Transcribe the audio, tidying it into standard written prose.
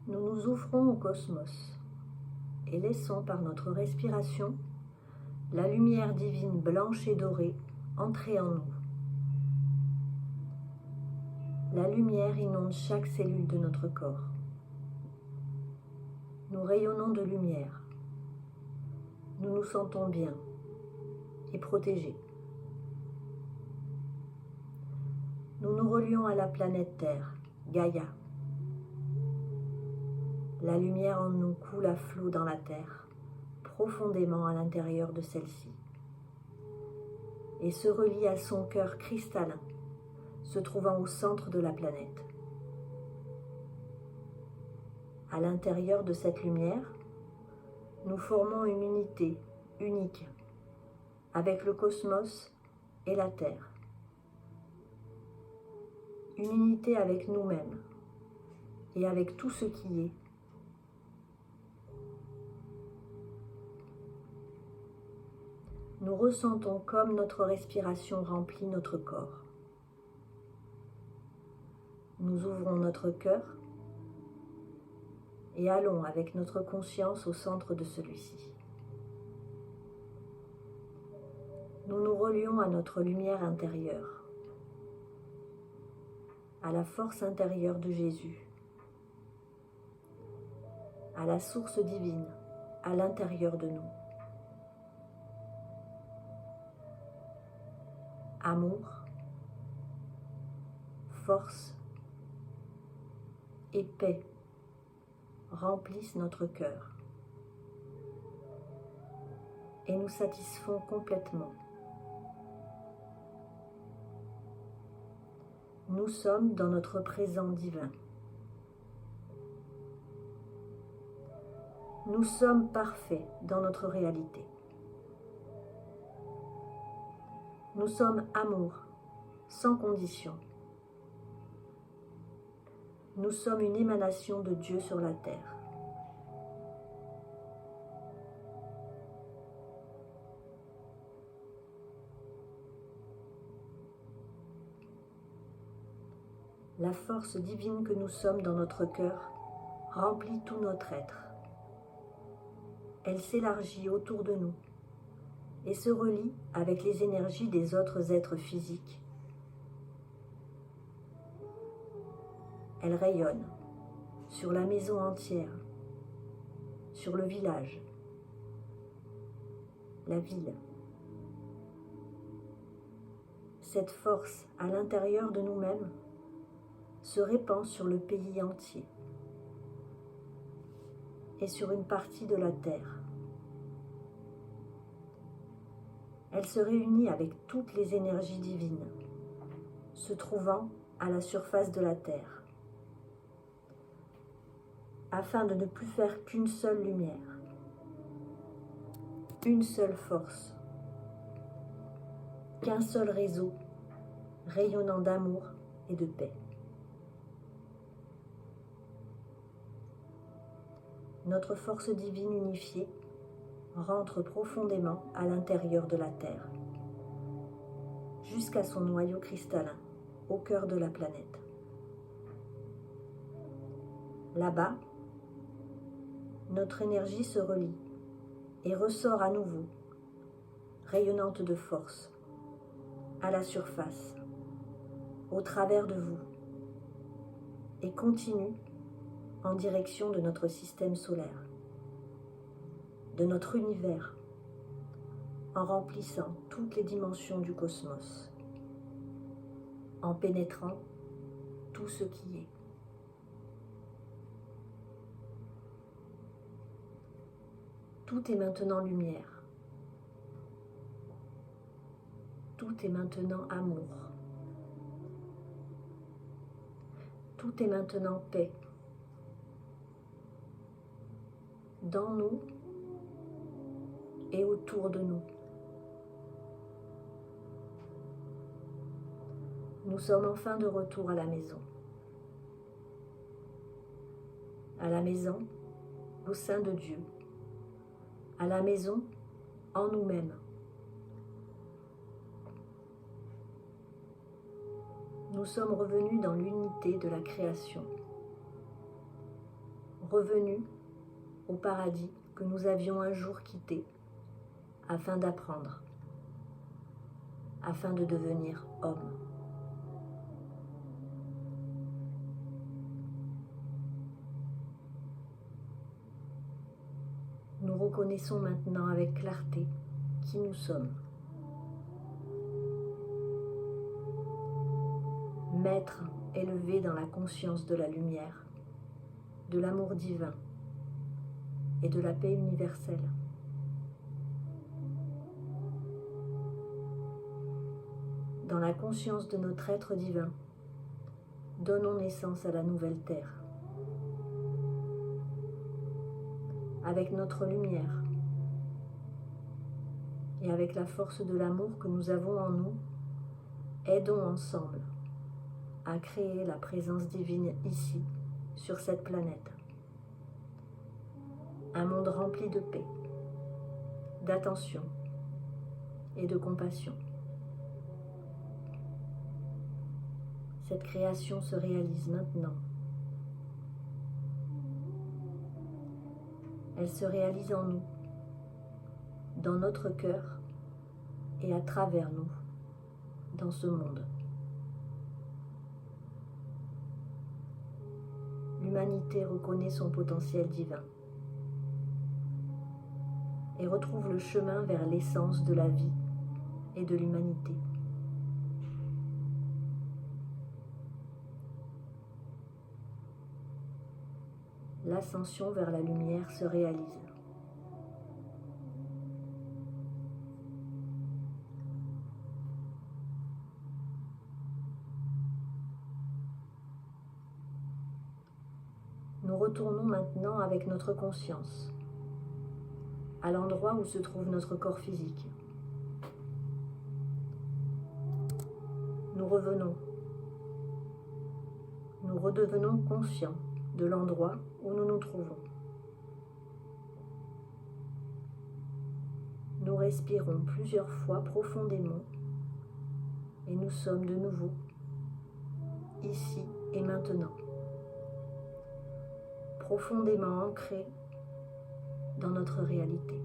Nous nous ouvrons au cosmos et laissons par notre respiration la lumière divine blanche et dorée entrer en nous. La lumière inonde chaque cellule de notre corps. Nous rayonnons de lumière. Nous nous sentons bien et protégés. Nous nous relions à la planète Terre, Gaïa. La lumière en nous coule à flot dans la Terre, profondément à l'intérieur de celle-ci, et se relie à son cœur cristallin, se trouvant au centre de la planète. À l'intérieur de cette lumière, nous formons une unité unique avec le cosmos et la Terre. Une unité avec nous-mêmes et avec tout ce qui est. Nous ressentons comme notre respiration remplit notre corps. Nous ouvrons notre cœur et allons avec notre conscience au centre de celui-ci. Nous nous relions à notre lumière intérieure, à la force intérieure de Jésus, à la source divine à l'intérieur de nous. Amour, force et paix remplissent notre cœur et nous satisfont complètement. Nous sommes dans notre présent divin. Nous sommes parfaits dans notre réalité. Nous sommes amour, sans condition. Nous sommes une émanation de Dieu sur la terre. La force divine que nous sommes dans notre cœur remplit tout notre être. Elle s'élargit autour de nous et se relie avec les énergies des autres êtres physiques. Elle rayonne sur la maison entière, sur le village, la ville. Cette force à l'intérieur de nous-mêmes se répand sur le pays entier et sur une partie de la terre. Elle se réunit avec toutes les énergies divines se trouvant à la surface de la terre, afin de ne plus faire qu'une seule lumière, une seule force, qu'un seul réseau rayonnant d'amour et de paix. Notre force divine unifiée rentre profondément à l'intérieur de la Terre, jusqu'à son noyau cristallin, au cœur de la planète. Là-bas, notre énergie se relie et ressort à nouveau, rayonnante de force, à la surface, au travers de vous, et continue en direction de notre système solaire, de notre univers, en remplissant toutes les dimensions du cosmos, en pénétrant tout ce qui est. Tout est maintenant lumière. Tout est maintenant amour. Tout est maintenant paix. Dans nous et autour de nous. Nous sommes enfin de retour à la maison. À la maison, au sein de Dieu. À la maison, en nous-mêmes. Nous sommes revenus dans l'unité de la création, revenus au paradis que nous avions un jour quitté afin d'apprendre, afin de devenir homme. Nous reconnaissons maintenant avec clarté qui nous sommes. Maître élevé dans la conscience de la lumière, de l'amour divin et de la paix universelle. Dans la conscience de notre être divin, donnons naissance à la nouvelle terre. Avec notre lumière et avec la force de l'amour que nous avons en nous, aidons ensemble à créer la présence divine ici, sur cette planète. Un monde rempli de paix, d'attention et de compassion. Cette création se réalise maintenant. Elle se réalise en nous, dans notre cœur et à travers nous, dans ce monde. L'humanité reconnaît son potentiel divin et retrouve le chemin vers l'essence de la vie et de l'humanité. L'ascension vers la lumière se réalise. Nous retournons maintenant avec notre conscience à l'endroit où se trouve notre corps physique. Nous revenons. Nous redevenons conscients de l'endroit où nous nous trouvons. Nous respirons plusieurs fois profondément et nous sommes de nouveau ici et maintenant, profondément ancrés dans notre réalité.